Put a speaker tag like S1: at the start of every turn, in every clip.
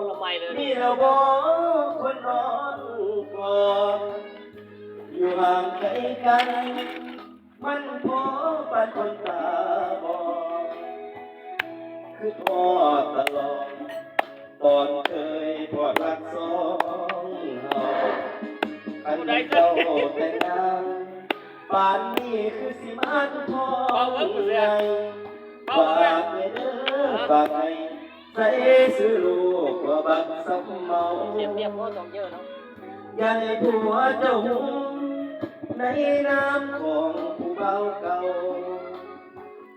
S1: ละไมเลย
S2: นี่เราบอกคนนอนก่อนอยู่ห่างไกลกันมันพอปานคนตาบอดคือทอดตลอดตอนเคยพอดรักสองเฮาอันเจ้าแต่งงานป่านนี้คือสิมันทองใหญ่ฝากให้เด้อฝากให้ใส่ซื้อลูกว่าบักสมเมา
S1: เสียบเรียบก็ต้องเยอะเนาะ
S2: อย่าให้ผัวเจ้าหูในน้ำของผู้เบาเก่า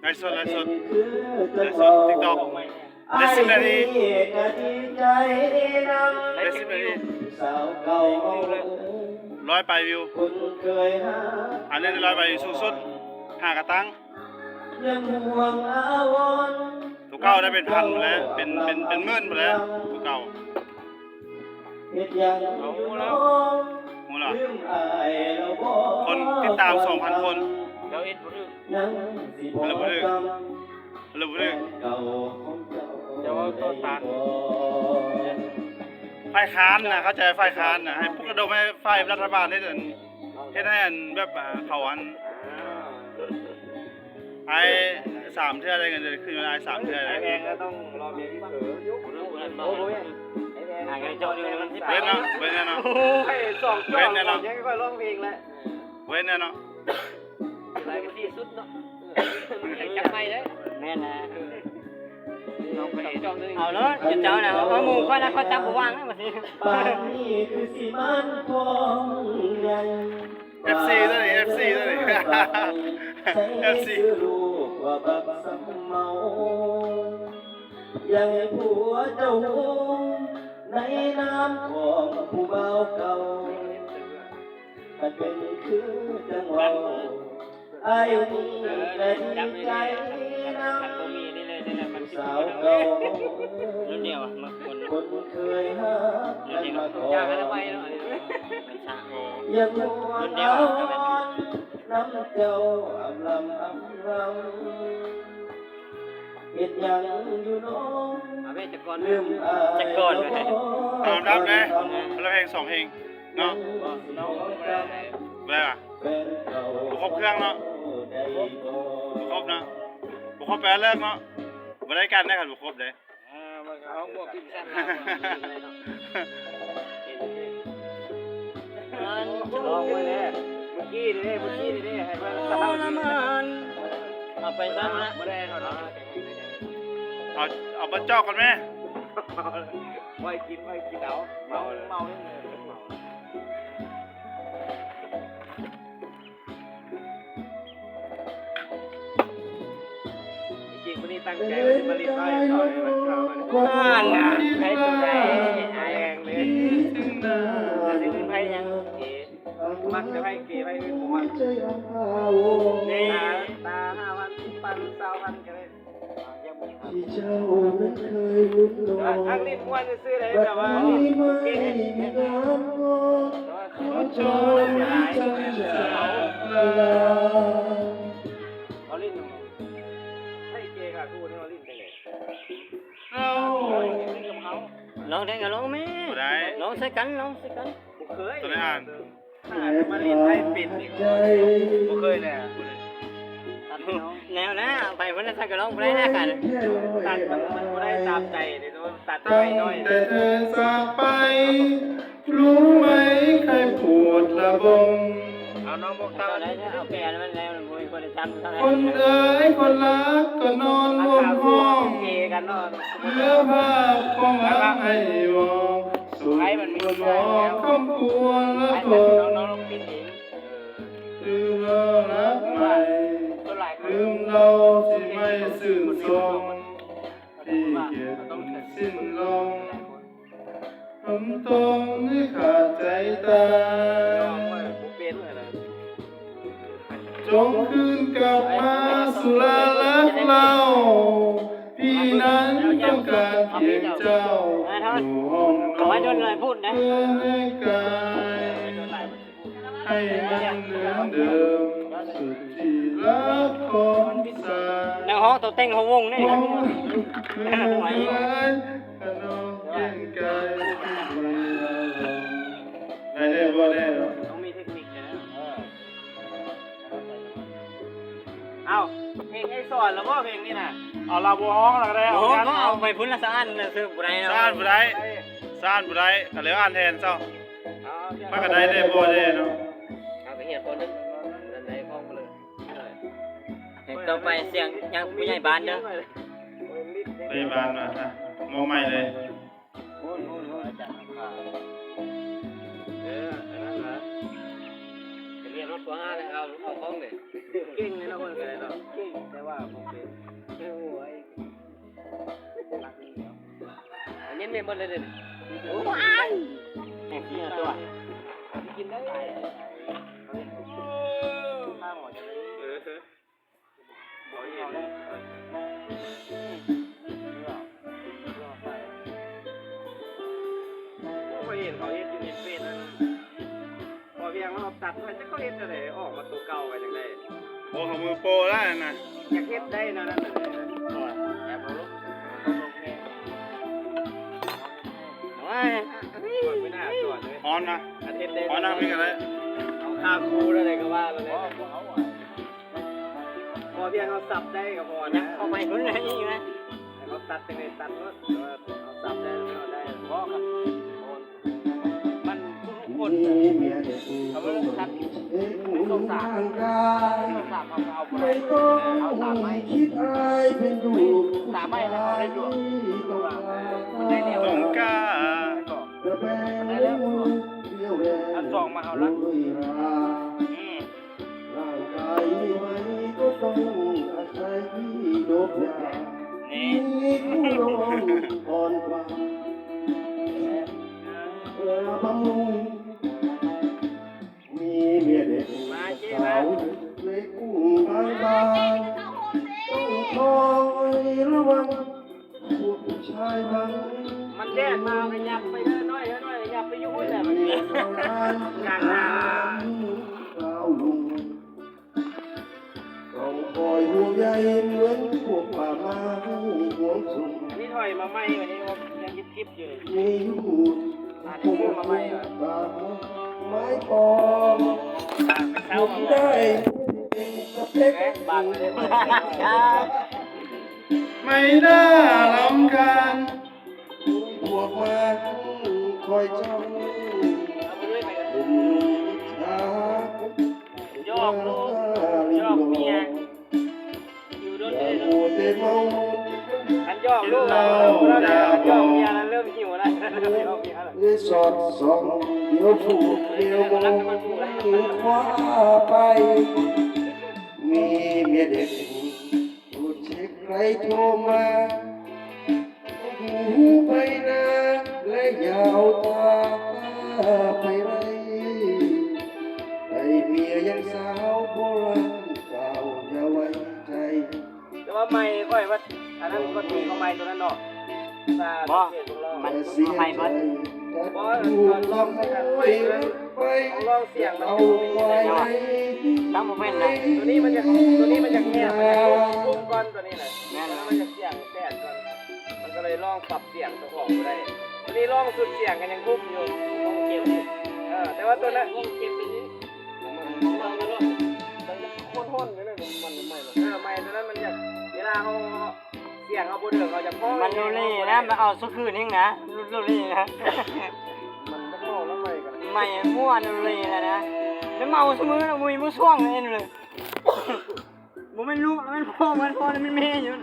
S3: ไลฟ์สด
S2: คือ
S3: ไล
S2: จะ
S3: ฟ์ส
S2: บอ
S3: ด
S2: ก
S3: ติ๊กต็อก
S2: ไอ้นี่ก็ดีใจนำ
S3: ได้10 นาที
S2: สาวเก่า
S3: 100 ไปวิว
S2: คนเคยหา
S3: อันนี้100 ไปสูงสุด5 กระตัง
S2: ยังห่วงอาวร
S3: ตัวเก่าได้เป็นพันหมดแล้วเป็นหมื่นหมดแล้วตัวเก่า
S2: เฮ็ดยังอยู่น้องลืมอายแล้วบ่
S3: คนติดตาม 2,000 คน
S1: เดี๋ยวเอ็ดบุรึ
S2: ยังสิบ่
S3: ระบุเลย
S2: เก่าของเจ้า
S1: เดี๋ยวต้นตาล
S3: ฝ่ายค้านนะเข้าใจฝ่ายค้านนะให้พวกกระดมให้ฝ่ายรัฐบาลได้เฮ็ดให้แบบเขาไอ้3 เทื่อได้เงินเดือนขึ้นมาได้3 เทื่อได้
S4: แพงก็ต้องรอเมียที่เผลอยุบโอ้โหไอ้แพง
S1: ไอ้เจ้าเดียวมันที่ไป
S3: เว้นเนาะเว้นเนาะ
S4: โอ้ย2 ช่วงยังค่อยร้องเพลงแล้ว
S3: เว้นเนาะ
S1: อะไรที่สุดเนาะจับไม่ได้แม่นะเอาเนาะจะเจ้าน่ะเอาหมู่ค่อยนะค่อยจับบ่วางนะบัดนี้
S2: ป่านนี้คือสิมันทองใหญ่
S3: FC ตัวนี้ FC ตัวนี้ FC
S2: ลูกว่าบักสมเมายังให้ผัวเจ้าหูในน้ำของผู้เบาเก่าถ้าเป็นคือจังหวะไอ้นี่ก็ดีใจน้ำสาวเก่า
S1: รุ่นเดียวอ่ะมา
S2: คนเคยหากันมาก่อน
S1: จ้างกันไปเนาะ
S2: ยังห่วงเอาน้ำเจ้าอำลำอำลำเฮ็ดยังอยู่น้องลืมอาย
S1: จะก่อนเลย
S3: ตอนรับนะแล้วเพลง2 เพลงเนาะได้ป่ะบุคคบเครื่องเนาะบุคคบเนาะบุคคบแปลเลิกเนาะบ่ได้กันได้ครับบุคคบเด้
S4: มันเขาบวกกินแซ่บลองไว้เลยเมื่อกี้นี่ให้มัน
S1: เอาไปซะนะ
S4: ไม่ได้เท่านั้น
S3: เอาบันจอกกันไหม
S4: ไว้กินเอาเมาเลยจริงวันนี้ตั้งใจว่าจะมาเรียนไพ่ต่อในวันเสาร์
S1: ใครตัวใด
S4: แรงเลยนี่คือไพ่ยังเก๋มักจะไพ่เก๋ไพ่อื่นผมมักนี่ตา5,000 ปัน20,000กันเลย
S2: ที่เจ้านั้นเคยลุ้นลอย
S4: อันนี้ควรจะซื้ออะไรแบบว่า
S2: เก่งมีน้ำงอขอจองจำจากลา
S4: เราลิ้นให้เก๋ค่ะคู่นี้เราลิ้นไปเลย
S1: น้องได้กับน้องแม่น้องใส่กัน
S4: เคย
S3: ตัวนี้อ่าน
S4: มาลิ้นให้ปิดอีกเคยเลย
S1: แนวนะไปวันนั้นใส่กับน้องไม่ได้แน่กัน
S4: ตัดมันไม่ได้ตามใจเลยตัดไปหน่อย
S3: แต่เธอจากไปรู้ไหมใครปวดระบม
S4: เอาน้องบอกเต้า
S1: ได้เอาแก่มันแล้วมันคนจะจำเท่าไหร่
S3: คนเอ๋ยคนรักก็นอนบนห้อง
S4: เกกันนอน
S3: เลือภาพความรักให้มองสุดมองคำพูดและโทษ
S4: น้องปิดเอง
S3: ลืมเรารักใหม่ลืมเราที่ไม่ซื่นทรงที่เก็บสิ้นลงทำตรงให้ขาดใจตายจงคืนกลับมาสุรารักเราพี่นั้นต้องการเพียงเจ้าอยู่ห้องนอนเพื่อให้กายให้มันเหมือนเดิมสุดที่รักของสาย
S1: ในห้องตัวเต้งของวงนี่
S3: ไม่ไหวขนมเย็น ไกลได้บ่ได้หรอ
S4: ต้องมีเทคนิคนะเอ้าเพลงให้สอนแล้วว่าเพลงนี่น่ะ
S3: เอาลาบัวฮ้องแล้วก็ได้
S1: โอ้ก็เอาไปพุ่นละสะอันน่ะซื้อบ่ได้เนาะ
S3: ซ่านบ่ได้ก็เลยอ่านแทนเจ้ามันก็ได้บ่ได้เนาะ
S1: เอาไปเฮ็ดคนนึงนั่นได้ฟ้องไปเลยต่อไปเสียงยังผู้ใหญ่บ้านเด้อ
S3: ไปบ้านมาหมอใหม่เลย
S4: นั่นเหรอ
S1: เรียนรถตัวห้าเลยเอาฟ้องเลย
S4: เก่งเลยนะคนกันเลยเนาะเก่งแต่ว่าผมเป็นโอ้ย
S1: อันนี้ไม่หมดเลยเด้อโอ้ยแห่งที่ตัวกินได้
S4: ข้าวหมดบ่เห็นบ่เห็นเขาเฮ็ดอยู่ในเฟซนั่นพอเพียงเราตัดมันจะเขาเฮ็ดจังได๋ออกมาตัวเก่าไปจังได๋
S3: โอ้เขามือโปรแล้วนะ
S4: อยากเฮ็ดได้นะนั่นน่ะ
S1: แอบเอาลูก
S4: ไม่น่าสอนเลย
S3: ฮ้อนนะ
S4: อาทิตย์ได้
S3: ฮ้อนนะมีกันเลย
S4: เอาค่าครูอะไรก็ว่าไปเลยพอเพียงเขาสับได้ก็พอ
S1: ยั
S4: นะ
S1: งเอาไปพุ่นเลยนี่นะ
S4: เขาตัดไปเลยตัดรถเขาสับได้ไม่เอาได้พอครับมันทุกคนเขาไม่ต้องตัดต้องสามต้องสามเอาไป
S2: ไม่ต้
S4: เอาสามไม้
S2: คิดอะไรเป็นดู
S4: สามไม้แล้วเอาได้ด้วยมันได้เร็ว
S3: ต้องกล้า
S2: ระแบงเลี้ยวเลี้ยวแรง
S4: อันสองมาเอาละ
S2: ด้วยราร่างกายไม่ไหวก็ต้องอาศัยที่โดบยามีผู้ลงอ่อนกว่าบำรุงมีเมียเด็กสาวเล็กบางบางต้องคอยระวังพวกผู้ชายบาง
S4: มันแดดมาไปยับไปเยอะน้อยยับไปยุ่งเลยมันนี่กลางน้ำ
S2: เราลุงต้องคอยห่วงใยเหมือนพวกป่าไม้ห่วงสุข
S4: อันนี้ถอยมาไหมวันนี้ยังยิบยิบอยู่
S2: มีอยู่พวกป่าไม้ปลอมผมได้สเปค
S4: บางเลย
S3: ไม่น่ารำคาญ
S2: พวกมันคอยจ้อง
S4: เอาไปด้วยไปกัน
S2: ผมช้า
S4: โยกลูกโยกเมียอยู่ด้วย
S2: อย่า
S4: เลย
S2: โมเดเมา
S4: อันโยกลูกแล้วโยกเมียนั้นเริ่มหิวแล้วโยกเมียแล้ว
S2: เอ้สอดส่องเดี๋ยวถูกเดี๋ยวมองคว้าไป มีเมียเด็กตรวจเช็คใครโทรมาหูไปนะและยาวตาไปไรไอเมียยังสาวโบราณเก่าอย่าไว้ใจ
S4: แต่ว่าไม่ค่อยว่าอันนั้นก็ตีของไม่ตัวนั้นเนาะบ่มัน
S2: เสียใจลองไปลองเสียงเอาไว้
S1: ตั้งโมเมนต์นะ
S4: ตัวนี้มันจะแคบมันจะคุ้มก้อนตัวนี้แหละมันจะเสียงแตกก่อนมันก็เลยลองปรับเสียงตัวของไปได้ตัวนี้ลองสุดเสียงกันยังคุ้มอยู่ลองเก็บแต่ว่าตัวนั้นลองเก็บไปนี้มันห้นๆเลยมันไม่หรอกไม่ตัวนั้นมันจะเวลาเขาเสียงเขาบนเดือเขาจะพ้อง
S1: มันโรลี่นะมันเอาสุคืนนิ่งนะโรลี่นะ
S4: มันจะพ้องแล้วไม่กัน
S1: ไม่มั่วโรลี่นะนะแล้วเมาเสมอนะมุยมุช่วงเลยเลยผมไม่รู้มันพ่อมันเมย์อยู่